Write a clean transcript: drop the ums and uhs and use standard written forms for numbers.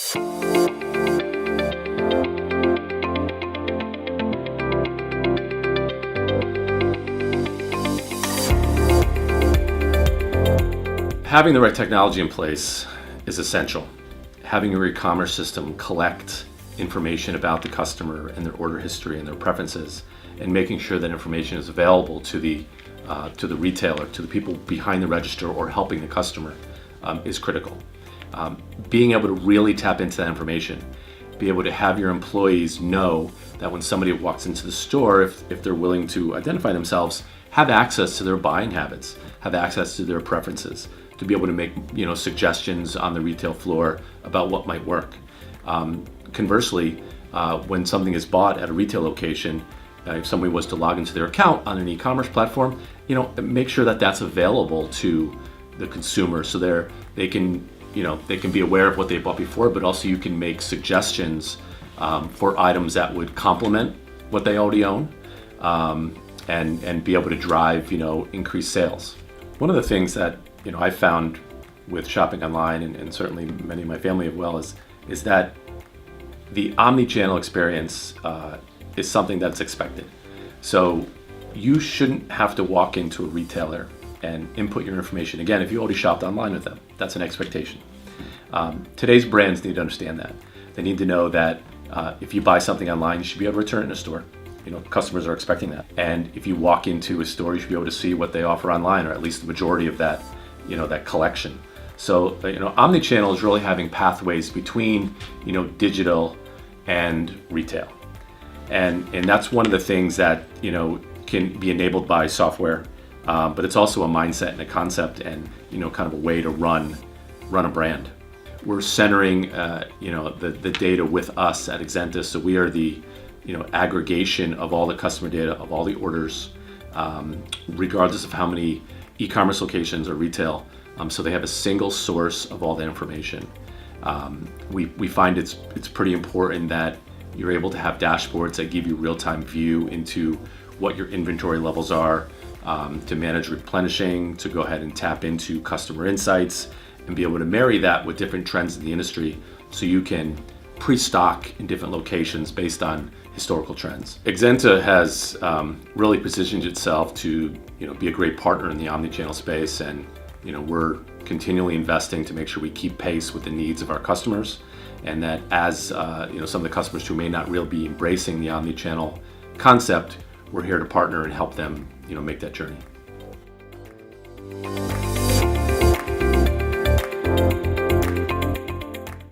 Having the right technology in place is essential. Having your e-commerce system collect information about the customer and their order history and their preferences, and making sure that information is available to the retailer, to the people behind the register or helping the customer, is critical. Being able to really tap into that information, be able to have your employees know that when somebody walks into the store, if they're willing to identify themselves, have access to their buying habits, have access to their preferences, to be able to make suggestions on the retail floor about what might work. Conversely, when something is bought at a retail location, if somebody was to log into their account on an e-commerce platform, make sure that that's available to the consumer, so they can be aware of what they bought before, but also you can make suggestions for items that would complement what they already own, and be able to drive increased sales. One of the things that I found with shopping online, and certainly many of my family as well, is that the omni-channel experience is something that's expected. So you shouldn't have to walk into a retailer and input your information again if you already shopped online with them. That's an expectation. Today's brands need to understand that. They need to know that if you buy something online, you should be able to return it in a store. Customers are expecting that. And if you walk into a store, you should be able to see what they offer online, or at least the majority of that, that collection. So, omni-channel is really having pathways between, digital and retail. And that's one of the things that, can be enabled by software, but it's also a mindset and a concept and, kind of a way to run a brand. We're centering, the data with us at Exentis, so we are the, aggregation of all the customer data, of all the orders, regardless of how many e-commerce locations or retail, so they have a single source of all that information. We find it's pretty important that you're able to have dashboards that give you real-time view into what your inventory levels are, to manage replenishing, to go ahead and tap into customer insights, and be able to marry that with different trends in the industry, so you can pre-stock in different locations based on historical trends. Exenta has really positioned itself to be a great partner in the omni-channel space, and we're continually investing to make sure we keep pace with the needs of our customers, and that as some of the customers who may not really be embracing the omni-channel concept, we're here to partner and help them make that journey.